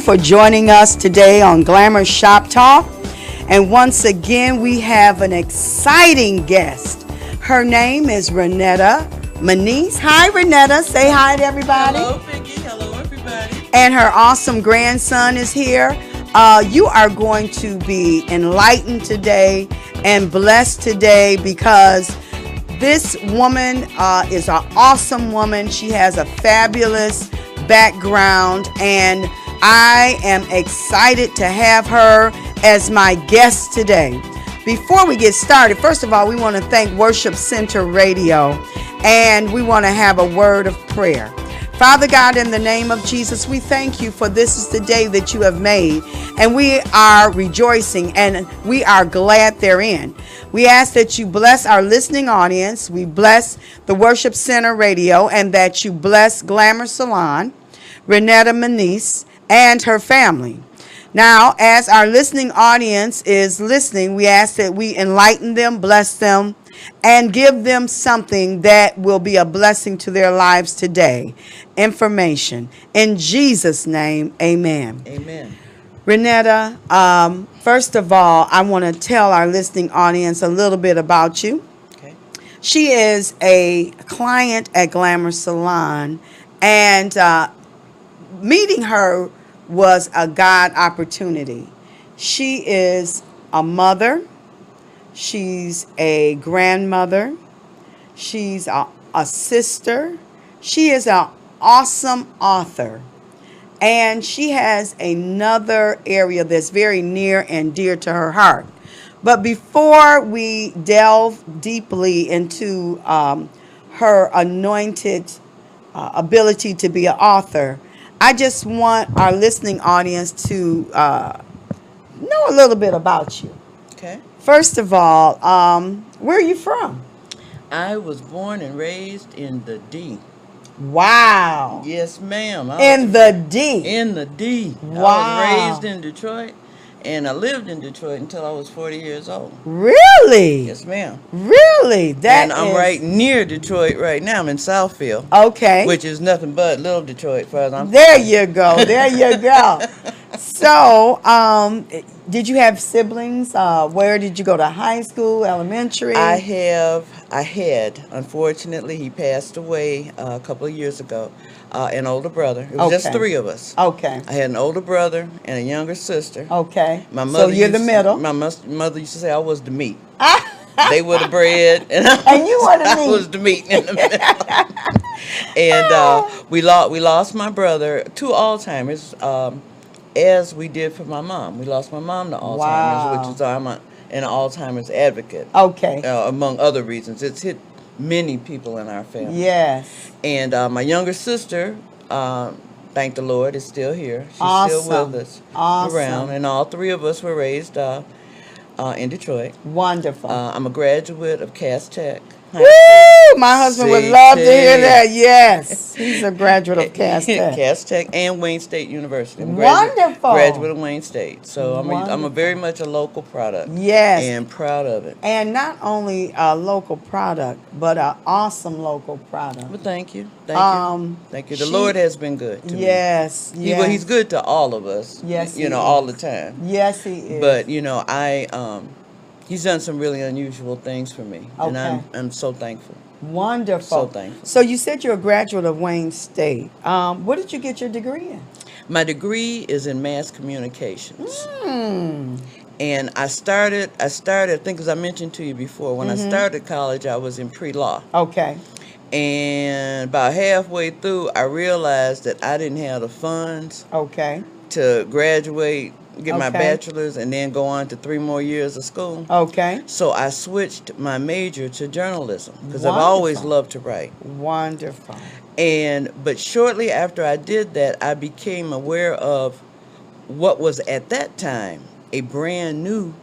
For joining us today on Glamour Shoppe Talk. And once again, we have an exciting guest. Her name is Raynetta Manice. Hi, Raynetta. Say hi to everybody. Hello, Vicky. Hello, everybody. And her awesome grandson is here. You are going to be enlightened today and blessed today because this woman is an awesome woman. She has a fabulous background, and I am excited to have her as my guest today. Before we get started, first of all, we want to thank Worship Center Radio, and we want to have a word of prayer. Father God, in the name of Jesus, we thank you for this is the day that you have made, and we are rejoicing and we are glad therein. We ask that you bless our listening audience, we bless the Worship Center Radio, and that you bless Glamour Salon, Raynetta Manice, and her family. Now, as our listening audience is listening, we ask that we enlighten them, bless them, and give them something that will be a blessing to their lives today. Information. In Jesus' name, amen. Amen. Raynetta, first of all, I want to tell our listening audience a little bit about you. Okay. She is a client at Glamour Salon, and meeting her was a God opportunity. She is a mother. She's a grandmother. She's a sister. She is an awesome author. And she has another area that's very near and dear to her heart. But before we delve deeply into her anointed ability to be an author, I just want our listening audience to know a little bit about you. Okay. First of all, where are you from? I was born and raised in the D. Wow. Yes, ma'am. In the D. In the D. Wow. I was raised in Detroit, and I lived in Detroit until I was 40 years old. Really? Yes, ma'am. Really? And I'm right near Detroit right now. I'm in Southfield. Okay. Which is nothing but little Detroit, as far as I'm There you go. There you go. So, did you have siblings? Where did you go to high school, elementary? I had. Unfortunately, he passed away a couple of years ago. An older brother. It was just three of us. Okay. I had an older brother and a younger sister. Okay. My mother so you're the middle. My mother used to say I was the meat. They were the bread, and you were the meat. I was the meat in the middle. And we lost my brother to Alzheimer's, as we did for my mom. We lost my mom to Alzheimer's, Wow. which is I'm an Alzheimer's advocate. Okay. Among other reasons, it's hit many people in our family. Yes. And my younger sister, thank the Lord, is still here. She's Awesome. still with us Awesome. around. And all three of us were raised in Detroit. Wonderful. I'm a graduate of Cass Tech. Woo! My husband would love to hear that. Yes. He's a graduate of Cass Tech. Cass Tech and Wayne State University. I'm Wonderful. Graduate of Wayne State. So I'm Wonderful. a very much a local product. Yes. And proud of it. And not only a local product, but an awesome local product. Well, thank you. Thank you. Thank you. The Lord has been good to me. Yes. Yes. He's good to all of us. Yes, he all is. the time. Yes, he is. But he's done some really unusual things for me, and Okay. I'm so thankful. Wonderful. So thankful. So you said you're a graduate of Wayne State. What did you get your degree in? My degree is in mass communications. Mm. And I started, I think, as I mentioned to you before, when I started college, I was in pre-law. Okay. And about halfway through, I realized that I didn't have the funds Okay. to graduate, get my Okay. bachelor's, and then go on to 3 more years of school. Okay. So I switched my major to journalism because I've always Wonderful. loved to write. Wonderful. But shortly after I did that, I became aware of what was at that time a brand new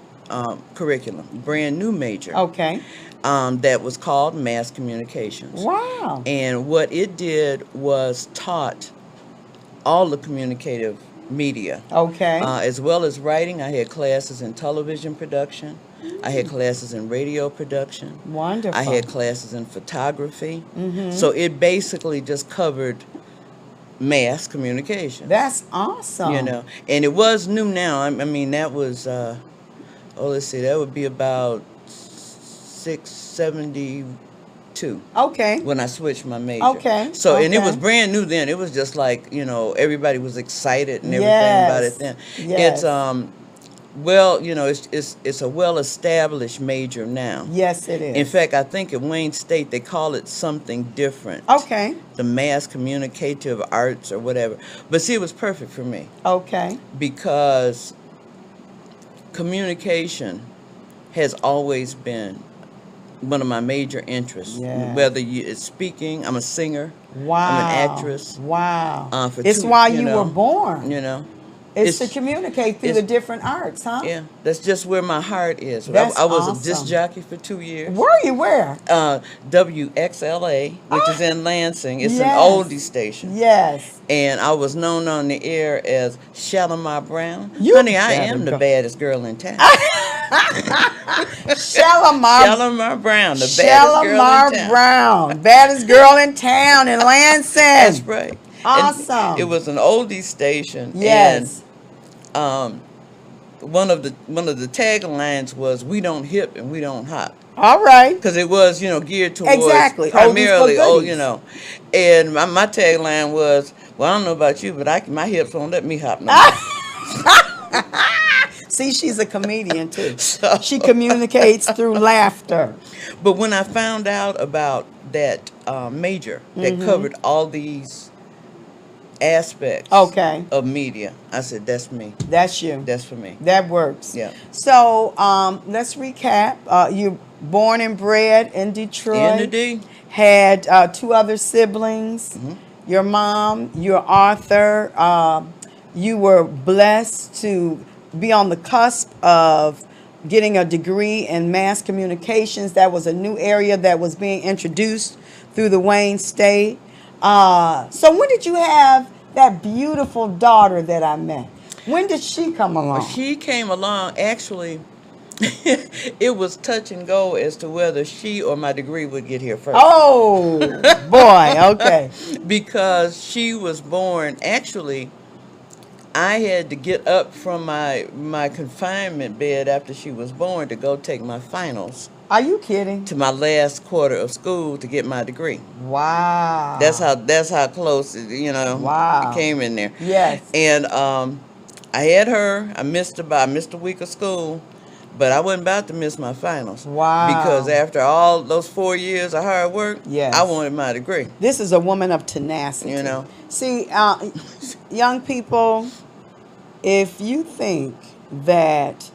curriculum, brand new major. Okay. That was called mass communications. Wow. And what it did was taught all the communicative media. Okay. As well as writing. I had classes in television production. I had classes in radio production. Wonderful. I had classes in photography. So it basically just covered mass communication. That's awesome. You know, and it was new now. I mean, that was, let's see, that would be about 672 Okay. when I switched my major. Okay. So, and it was Okay. brand new then. It was just like, you know, everybody was excited and everything about it then. Yes. It's, well, you know, it's a well-established major now. Yes, it is. In fact, I think at Wayne State they call it something different. Okay. The mass communicative arts or whatever. But see, it was perfect for me Okay. because communication has always been one of my major interests. Yeah. Whether it's speaking, I'm a singer. Wow. I'm an actress. Wow. For It's two- why you you know, were born. You know. It's to communicate through the different arts, huh? Yeah, that's just where my heart is. That's I was awesome. a disc jockey for 2 years. Were you where? WXLA, which is in Lansing. It's Yes. an oldie station. Yes. And I was known on the air as Shalimar Brown. You Honey, I better am the go. baddest girl in town. Shalimar. Shalimar Brown, the baddest girl in Shalimar town. Brown, baddest girl in town in Lansing. That's right. Awesome. And it was an oldie station. Yes. And one of the taglines was "We don't hip and we don't hop." All right. Because it was, you know, geared towards Exactly. primarily, Oldies for goodies. you know. And my tagline was, well, I don't know about you, but my hips won't let me hop no more. See, she's a comedian too. So- She communicates through laughter. But when I found out about that major that covered all these aspects Okay. of media, I said, that's me. That's you. That's for me. That works. Yeah. So let's recap. You born and bred in Detroit. In the D. Had 2 other siblings. Your mom, your Arthur. You were blessed to be on the cusp of getting a degree in mass communications. That was a new area that was being introduced through the Wayne State. So when did you have that beautiful daughter that I met? When did she come along? Well, she came along, actually, it was touch and go as to whether she or my degree would get here first. Oh, boy, okay. Because she was born, actually, I had to get up from my confinement bed after she was born to go take my finals Are you kidding? to my last quarter of school to get my degree. Wow. That's how close, you know, Wow. it came in there. Yes. And I had her. I missed a week of school, but I wasn't about to miss my finals. Wow. Because after all those 4 years of hard work, Yes. I wanted my degree. This is a woman of tenacity. You know. See, young people, if you think that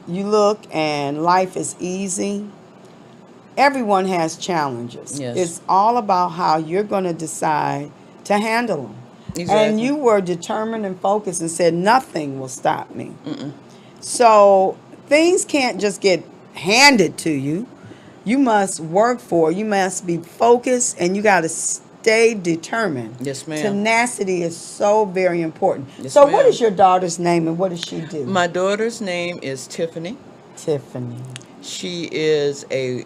you look and life is easy, everyone has challenges. Yes. It's all about how you're going to decide to handle them. Exactly. And you were determined and focused and said, nothing will stop me. So things can't just get handed to you. You must work for it. You must be focused, and you got to stay determined. Yes, ma'am. Tenacity is so very important. Yes, So what ma'am. is your daughter's name, and what does she do? My daughter's name is Tiffany. Tiffany. She is a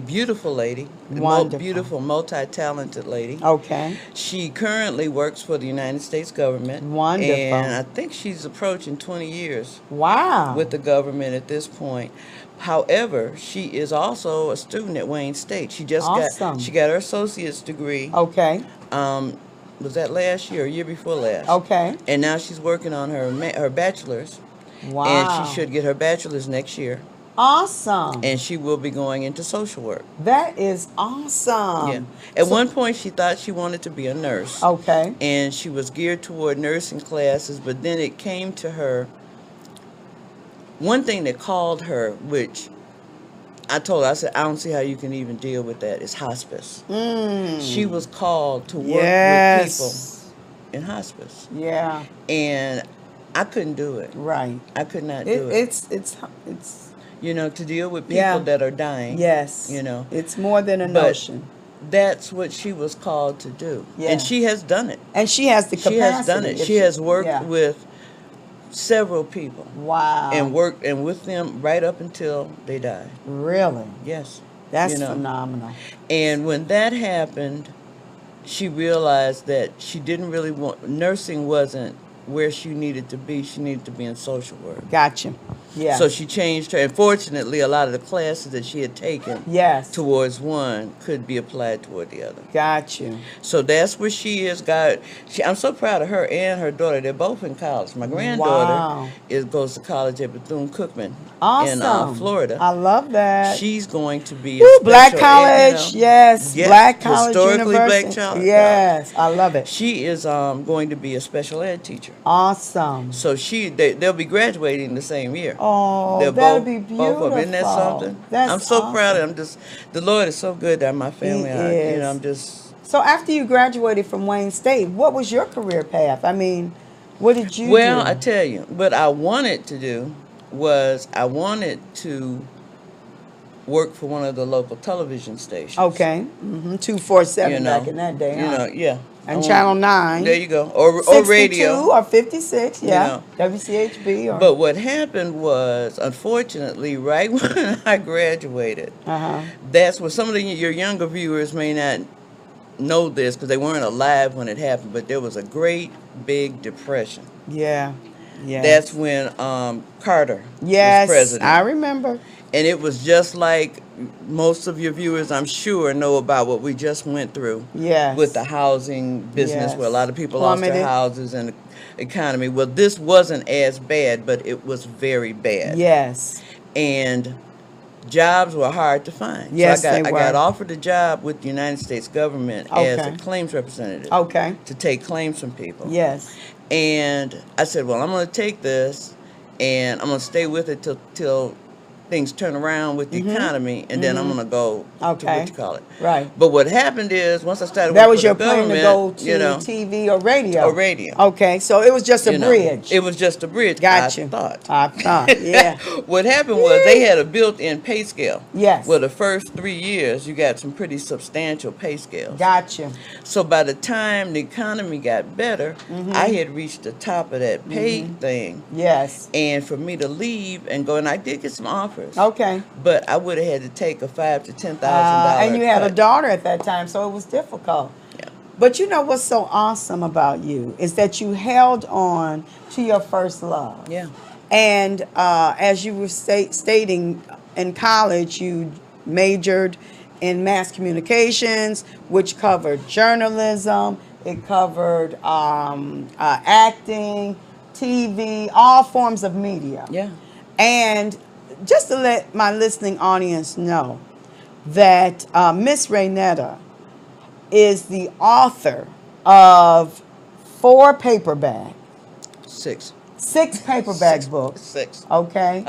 beautiful lady, Wonderful. beautiful, multi-talented lady. Okay. She currently works for the United States government. Wonderful. And I think she's approaching 20 years Wow. with the government at this point. However, she is also a student at Wayne State. She just Awesome. got her associate's degree. Okay. Was that last year or year before last? Okay. And now she's working on her bachelor's. Wow. And she should get her bachelor's next year. Awesome. And she will be going into social work. That is awesome. Yeah. At one point, she thought she wanted to be a nurse. Okay. And she was geared toward nursing classes, but then it came to her. One thing that called her, which I told her, I said, I don't see how you can even deal with that, is hospice. She was called to work with people in hospice. Yeah. And I couldn't do it. Right. I could not do it. It's You know, to deal with people Yeah. that are dying. yes. You know. It's more than a But notion. That's what she was called to do. Yeah. And she has done it. And she has the capacity. She has done it. if She has worked yeah. with several people Wow. and worked and with them right up until they died. Really? Yes. That's You know. phenomenal. And when that happened, she realized that she didn't really want, nursing wasn't where she needed to be. She needed to be in social work. Gotcha. Yeah. So she changed her. And fortunately, a lot of the classes that she had taken Yes. towards one could be applied toward the other. Gotcha. So that's where she is. I'm so proud of her and her daughter. They're both in college. My granddaughter goes to college at Bethune-Cookman in Florida. I love that. She's going to be Ooh, a black special college. Yes. Black college historically university. black child. Yes, I love it. She is going to be a special ed teacher. Awesome. So they'll be graduating the same year. Oh, They're that'll both, be beautiful. Both of them. Isn't that something? I'm so proud of them. The Lord is so good that my family He are. is. You know, I'm just. So after you graduated from Wayne State, what was your career path? I mean, what did you do? Well, I tell you, what I wanted to do was I wanted to work for one of the local television stations. Okay. 247 back in that day. You know, yeah. And Channel 9. There you go. Or 62 radio. or 56, yeah. You know. WCHB. Or... But what happened was, unfortunately, right when I graduated, that's what some of your younger viewers may not know this because they weren't alive when it happened, but there was a great big depression. Yeah. Yeah. That's when Carter was president. I remember. And it was just like most of your viewers, I'm sure, know about what we just went through with the housing business, where a lot of people lost their houses and the economy. Well, this wasn't as bad, but it was very bad. Yes. And jobs were hard to find. Yes, so I they were. got offered a job with the United States government as a claims representative. To take claims from people. Yes. And I said, well, I'm going to take this, and I'm going to stay with it till things turn around with the economy, and then I'm going to go to what you call it. Right. But what happened is, once I started that working was your for the plan government, to go to TV or radio? Or radio. Okay, so it was just a bridge. It was just a bridge, Gotcha. I thought, yeah. What happened was they had a built-in pay scale. Yes. Well, the first 3 years, you got some pretty substantial pay scales. Gotcha. So by the time the economy got better, I had reached the top of that pay thing. Yes. And for me to leave and go, and I did get some offers. Okay. But I would have had to take a $5,000 to $10,000 and you had a daughter at that time, so it was difficult. Yeah. But you know what's so awesome about you is that you held on to your first love. Yeah. And as you were stating, in college, you majored in mass communications, which covered journalism, it covered acting, TV, all forms of media. Yeah. And just to let my listening audience know that Miss Raynetta is the author of 4 paperback. 6. 6 paperback books. 6. Okay.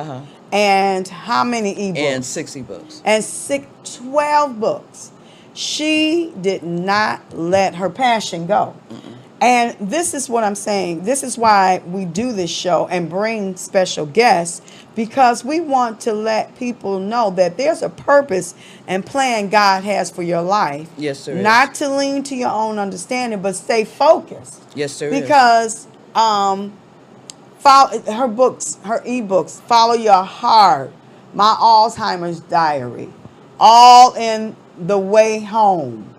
And how many ebooks? And 6 ebooks. And 12 books. She did not let her passion go. And this is what I'm saying. This is why we do this show and bring special guests, because we want to let people know that there's a purpose and plan God has for your life. Yes, sir. Not to lean to your own understanding, but stay focused. Yes, sir. Because follow her books, her ebooks, Follow Your Heart, My Alzheimer's Diary, All in the Way Home,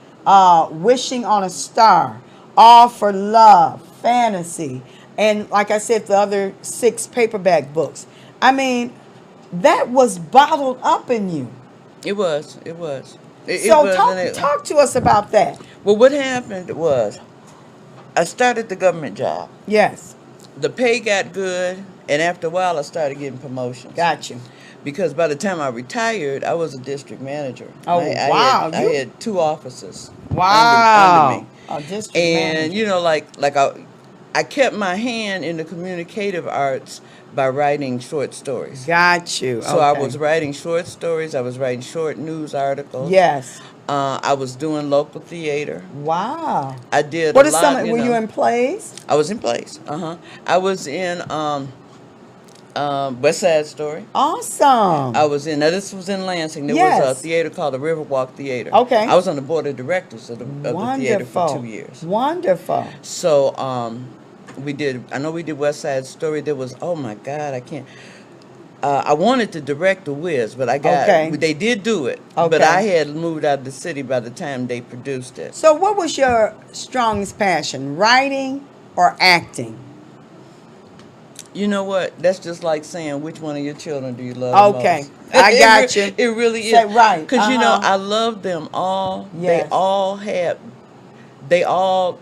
Wishing on a Star, All for Love, Fantasy, and like I said, the other 6 paperback books. I mean, that was bottled up in you. It was. Talk to us about that. Well, what happened was, I started the government job. Yes. The pay got good, and after a while, I started getting promotions. Got you. Because by the time I retired, I was a district manager. Oh, wow. I had 2 offices under me. A district manager. And, you know, I kept my hand in the communicative arts by writing short stories. Got you. So I was writing short stories. I was writing short news articles. Yes. I was doing local theater. Wow. I did What a is lot, some? Were you in plays? I was in plays. I was in West Side Story. Awesome. I was in. Now this was in Lansing. There was a theater called the Riverwalk Theater. Okay. I was on the board of directors of the theater for 2 years. Wonderful. So we did. I know we did West Side Story. There was. Oh my God, I can't. I wanted to direct The Wiz, but I got Okay. they did do it, Okay. but I had moved out of the city by the time they produced it. So what was your strongest passion, writing or acting? You know what? That's just like saying which one of your children do you love the Okay, most. I got you. It really Say, is. right, Because you know, uh-huh. I love them all. Yes. They all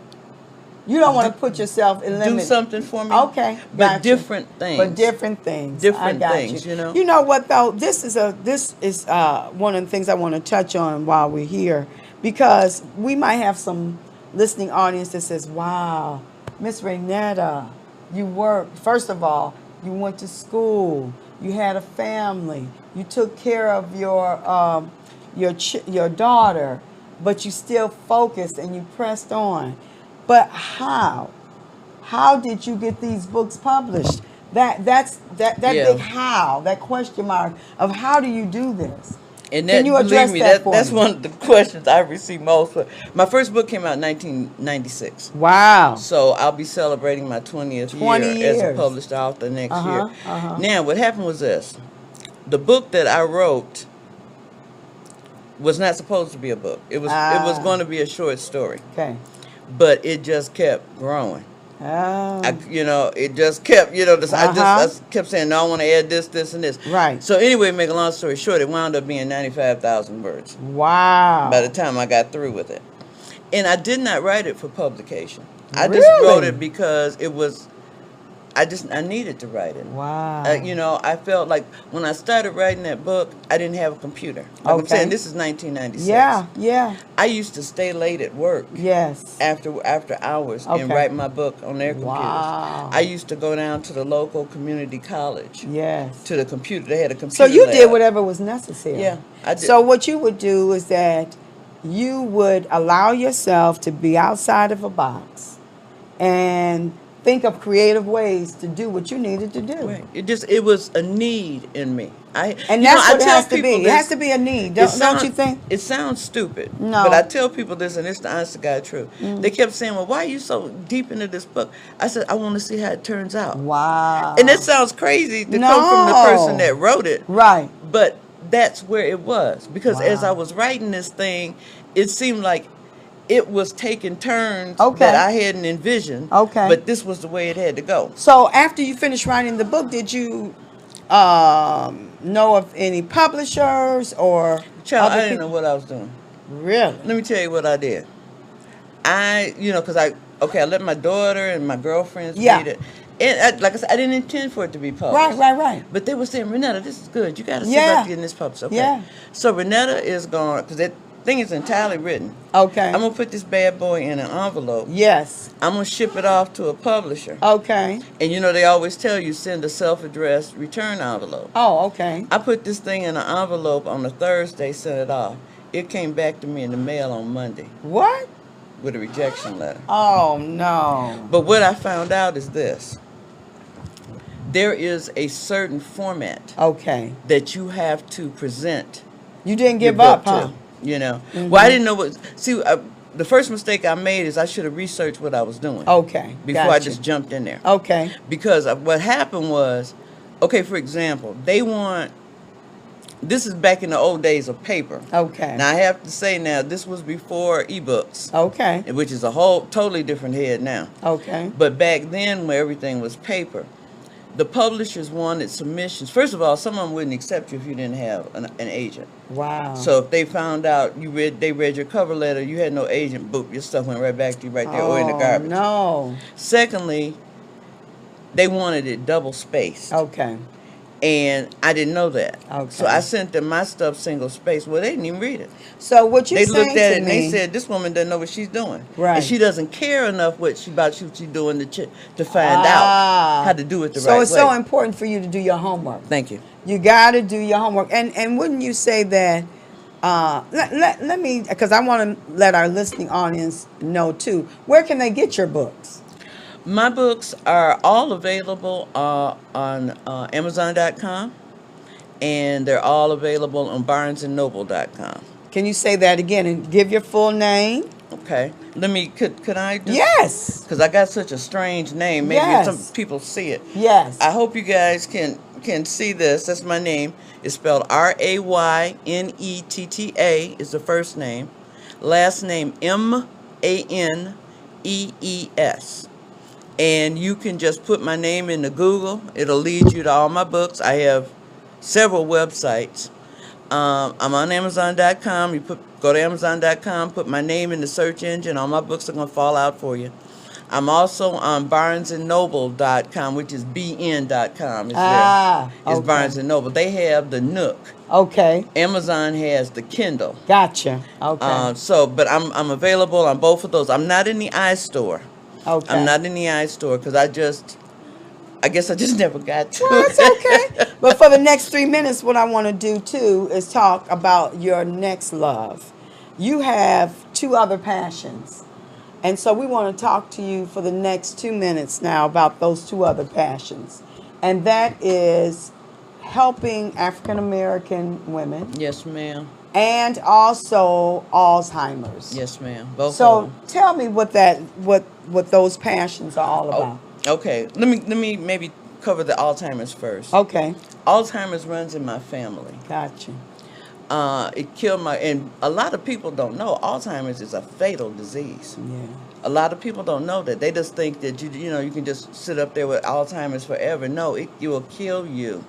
You don't want to put yourself in limit. do something for me. Okay, but gotcha. different things. But different things. Different I got things, you know? You know what though? This is one of the things I want to touch on while we're here, because we might have some listening audience that says, "Wow, Miss Raynetta, you worked. First of all, you went to school. You had a family. You took care of your daughter, but you still focused and you pressed on." But how? How did you get these books published? That's Yeah. big how, that question mark of how do you do this? And Can you address believe me, that for that's me? one of the questions I receive most. My first book came out in 1996. Wow. So I'll be celebrating my 20th 20 year as a years. published author next Uh-huh, year. uh-huh. Now, what happened was this. The book that I wrote was not supposed to be a book. It was going to be a short story. Okay. But it just kept growing. Oh. It just kept, I Uh-huh. kept saying, no, I want to add this, this, and this. Right. So anyway, make a long story short, it wound up being 95,000 words Wow. by the time I got through with it. And I did not write it for publication. I just Really? wrote it because I needed to write it. Wow. I felt like when I started writing that book, I didn't have a computer. Like I'm Okay. saying, this is 1996. Yeah. I used to stay late at work. Yes. After hours Okay. and write my book on their computers. Wow. I used to go down to the local community college Yes. to the computer. They had a computer So you lab. did whatever was necessary. Yeah, I did. So what you would do is that you would allow yourself to be outside of a box and think of creative ways to do what you needed to do. Right. It was a need in me. And that's what it has to be. It has to be a need. Don't you think? It sounds stupid. No. But I tell people this, and it's the honest to God truth. They kept saying, well, why are you so deep into this book? I said, I want to see how it turns out. Wow. And it sounds crazy to come from the person that wrote it. Right. But that's where it was. Because as Wow. I was writing this thing, it seemed like it was taking turns Okay. that I hadn't envisioned. Okay. But this was the way it had to go. So after you finished writing the book, did you know of any publishers or Child, other I didn't know people? what I was doing. Really? Let me tell you what I did. I let my daughter and my girlfriends Yeah. read it. And like I said, I didn't intend for it to be published. Right. But they were saying, Raynetta, this is good. You got to see Yeah. about getting this published. Okay. Yeah. So Raynetta is going, because that thing is entirely written. Okay. I'm going to put this bad boy in an envelope. Yes. I'm going to ship it off to a publisher. Okay. And they always tell you send a self-addressed return envelope. Oh, okay. I put this thing in an envelope on a Thursday, sent it off. It came back to me in the mail on Monday What? with a rejection letter. Oh, no. But what I found out is this. There is a certain format Okay. that you have to present You didn't your give up, book huh? to. Well, I didn't know what. See, the first mistake I made is I should have researched what I was doing. Okay. Before I gotcha. just jumped in there. Okay. Because what happened was, okay, for example, they want. This is back in the old days of paper. Okay. Now I have to say now, this was before ebooks, Okay. which is a whole totally different head now. Okay. But back then, where everything was paper, the publishers wanted submissions. First of all, some of them wouldn't accept you if you didn't have an agent. Wow. So if they found out they read your cover letter, you had no agent, boop, your stuff went right back to you right there or in the garbage. No. Secondly, they wanted it double spaced. Okay. And I didn't know that. Okay. So I sent them my stuff single spaced. Well, they didn't even read it. So what you're They saying looked at to it and me, they said, this woman doesn't know what she's doing. Right. And she doesn't care enough about what she's doing to find out how to do it the right way. So it's so important for you to do your homework. Thank you. You got to do your homework. And wouldn't you say that, let me, because I want to let our listening audience know too, where can they get your books? My books are all available on Amazon.com, and they're all available on BarnesandNoble.com. Can you say that again and give your full name? Okay. Could I just... Yes. Because I got such a strange name. Maybe Yes. some people see it. Yes. I hope you guys can see this. That's my name. It's spelled Raynetta is the first name. Last name Manees. And you can just put my name into Google. It'll lead you to all my books. I have several websites. I'm on Amazon.com. Go to Amazon.com, put my name in the search engine. All my books are going to fall out for you. I'm also on BarnesandNoble.com, which is BN.com. It's okay. Barnes and Noble. They have the Nook. Okay. Amazon has the Kindle. Gotcha. Okay. But I'm available on both of those. I'm not in the iStore. Okay. I'm not in the iStore because I guess I just never got to Well, it. that's okay. But for the next 3 minutes, what I want to do too is talk about your next love. You have 2 other passions. And so we want to talk to you for the next 2 minutes now about those 2 other passions. And that is helping African American women. Yes, ma'am. And also Alzheimer's. Yes, ma'am. Both of So them. tell me what those passions are all about. Okay. Let me maybe cover the Alzheimer's first. Okay. Alzheimer's runs in my family. Gotcha. It killed and a lot of people don't know Alzheimer's is a fatal disease. Yeah. A lot of people don't know that. They just think that you can just sit up there with Alzheimer's forever. No, it will kill you.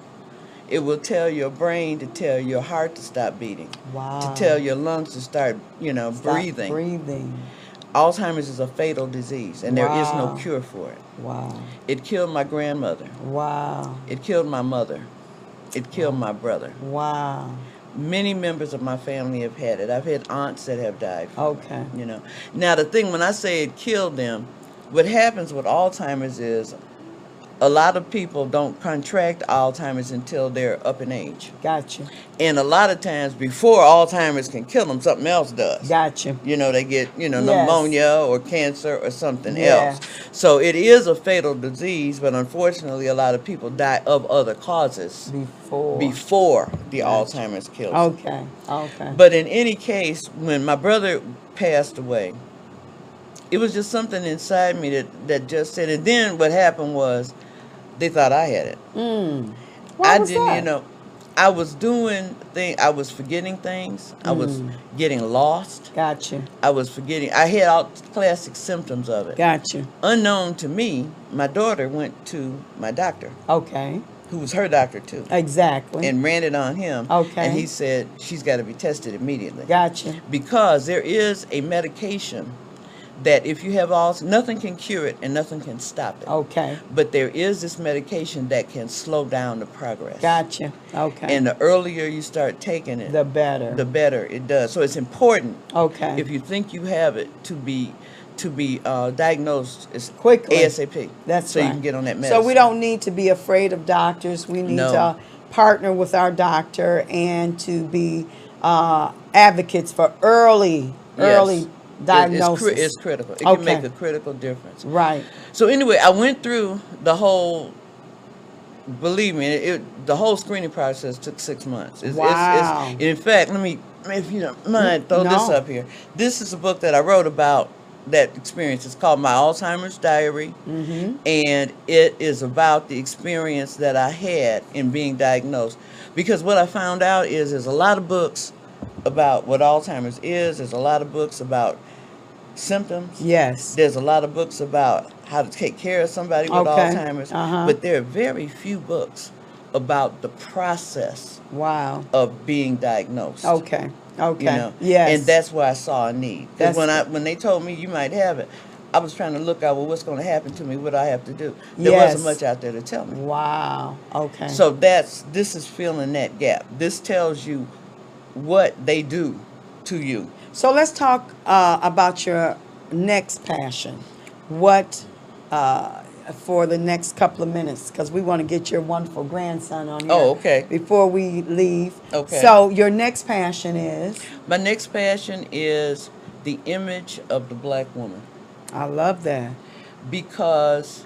It will tell your brain to tell your heart to stop beating. Wow. To tell your lungs to start, breathing. Breathing. Alzheimer's is a fatal disease, and there is no cure for it. Wow. It killed my grandmother. Wow. It killed my mother. It killed my brother. Wow. Many members of my family have had it. I've had aunts that have died from Okay. it, Now, the thing, when I say it killed them, what happens with Alzheimer's is a lot of people don't contract Alzheimer's until they're up in age. Gotcha. And a lot of times before Alzheimer's can kill them, something else does. Gotcha. They get, Yes. pneumonia or cancer or something Yeah. else. So it is a fatal disease, but unfortunately a lot of people die of other causes before the Alzheimer's kills them. Okay. Okay. But in any case, when my brother passed away, it was just something inside me that just said, and then what happened was they thought I had it. Why was that? I was doing things, I was forgetting things. I was getting lost. Gotcha. I was forgetting. I had all classic symptoms of it. Gotcha. Unknown to me, my daughter went to my doctor, Okay. who was her doctor too, Exactly. and ran it on him. Okay. And he said she's got to be tested immediately. Gotcha. Because there is a medication that if you have Alzheimer's, nothing can cure it and nothing can stop it. Okay. But there is this medication that can slow down the progress. Gotcha. Okay. And the earlier you start taking it, the better. the better it does. So it's important, Okay. if you think you have it, to be diagnosed as Quickly. ASAP. That's so right. you can get on that medicine. So we don't need to be afraid of doctors. We need No. to partner with our doctor and to be advocates for early diagnosis. It's critical. It Okay. can make a critical difference. Right. So anyway, I went through the whole. Believe me, the whole screening process took 6 months. Wow. In fact, let me, if you don't mind, throw this No. up here. This is a book that I wrote about that experience. It's called My Alzheimer's Diary, and it is about the experience that I had in being diagnosed. Because what I found out is there's a lot of books about what Alzheimer's is. There's a lot of books about symptoms. Yes. There's a lot of books about how to take care of somebody with Okay. Alzheimer's, Uh-huh. but there are very few books about the process Wow. of being diagnosed. Okay. Okay. Yes. Yes. And that's where I saw a need. Because That's when they told me you might have it, I was trying to look out, well, what's going to happen to me? What do I have to do? There Yes. wasn't much out there to tell me. Wow. Okay. So this is filling that gap. This tells you what they do to you. So let's talk about your next passion. What for the next couple of minutes, because we want to get your wonderful grandson on here. Oh, okay. Before we leave. Okay. So your next passion is? My next passion is the image of the black woman. I love that. Because,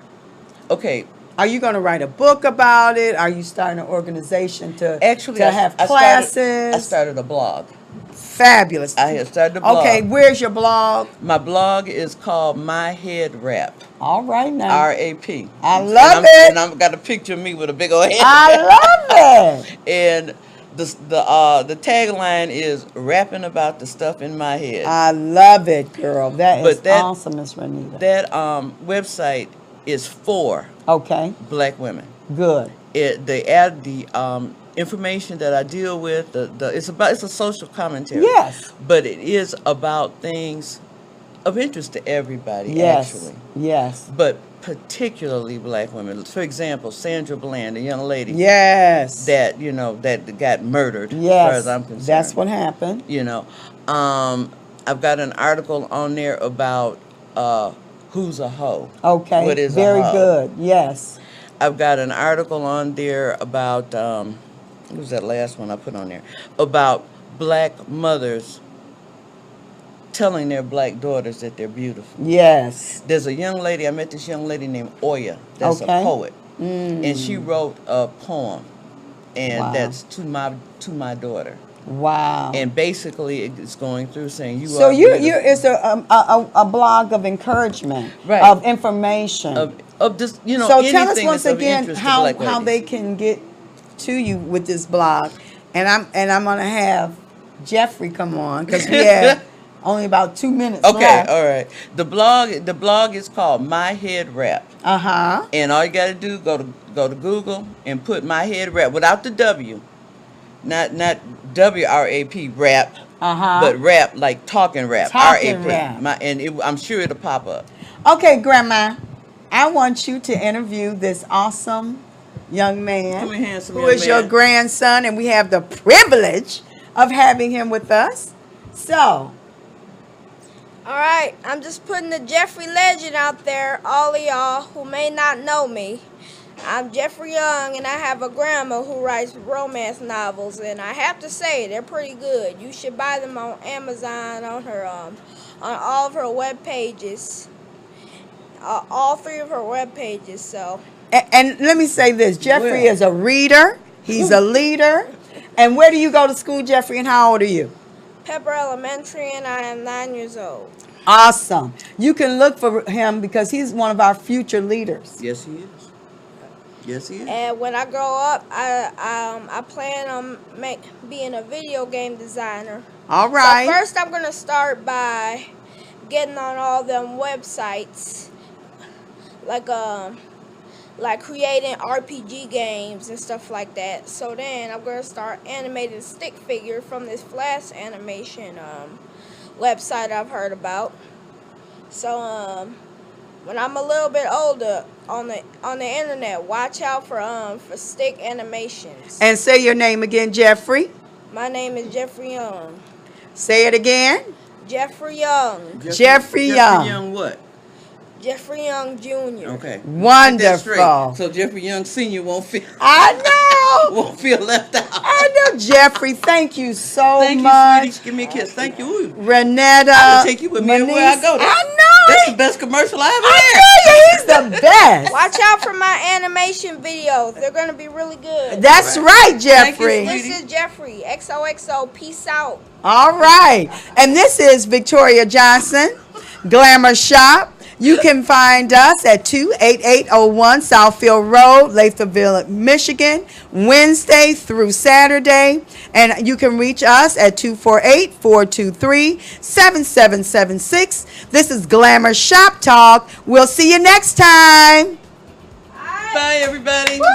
okay, Are you going to write a book about it? Are you starting an organization to actually, have I classes? started a blog. Fabulous. I had started the blog. Okay, where's your blog? My blog is called My Head Rap. All right now. R-A-P. I love it. And I've got a picture of me with a big old head. I love it. And the tagline is rapping about the stuff in my head. I love it, girl. That is awesome, Miss Raynetta. That website is for black women. Good. They add the information that I deal with. It's a social commentary. Yes. But it is about things of interest to everybody. Yes. Actually. Yes. But particularly black women. For example, Sandra Bland, a young lady. Yes. That that got murdered. Yes. As far as I'm concerned. That's what happened. I've got an article on there about who's a hoe. Okay. What is very a hoe? good. Yes. I've got an article on there about what was that last one I put on there? About black mothers telling their black daughters that they're beautiful. Yes. There's a young lady, I met this young lady named Oya, that's a poet. And she wrote a poem, and that's to my daughter. Wow. And basically it's going through saying so it's a blog of encouragement, right, of information. Of this, so tell us once again how they can get to you with this blog. And I'm gonna have Jeffrey come on because we have only about 2 minutes left. All right. The blog is called My Head Rap. And all you gotta do, go to Google and put My Head Rap without the W. Not W-R-A-P, rap, but rap like talking rap. Talking R-A-P. I'm sure it'll pop up. Okay, Grandma, I want you to interview this awesome young man who is your grandson, and we have the privilege of having him with us. So, all right, I'm just putting the Jeffrey legend out there, all of y'all who may not know me. I'm Jeffrey Young, and I have a grandma who writes romance novels, and I have to say they're pretty good. You should buy them on Amazon, on her on all of her web pages, all 3 of her web pages. So. And let me say this: Jeffrey is a reader. He's a leader. And where do you go to school, Jeffrey? And how old are you? Pepper Elementary, and I am 9 years old. Awesome. You can look for him because he's one of our future leaders. Yes, he is. Yes, he is. And when I grow up, I plan on being a video game designer. All right. So first, I'm gonna start by getting on all them websites, like creating RPG games and stuff like that. So then I'm gonna start animating stick figure from this Flash animation website I've heard about. So when I'm a little bit older on the internet, watch out for stick animations. And say your name again, Jeffrey. My name is Jeffrey Young. Say it again. Jeffrey Young. Jeffrey Young. Jeffrey Young what? Jeffrey Young Jr. Okay. Wonderful. So Jeffrey Young Sr. won't feel left out. I know, Jeffrey. Thank you so much. Thank you, sweetie. Give me a kiss. Thank you. Raynetta. I will take you with me everywhere I go. I know. That's the best commercial I ever I had. tell you, he's the best. Watch out for my animation videos. They're going to be really good. That's right, Jeffrey. This is Jeffrey. XOXO. Peace out. All right. And this is Victoria Johnson, Glamour Shoppe. You can find us at 28801 Southfield Road, Lathrop, Michigan, Wednesday through Saturday. And you can reach us at 248-423-7776. This is Glamour Shoppe Talk. We'll see you next time. Bye, everybody. Woo!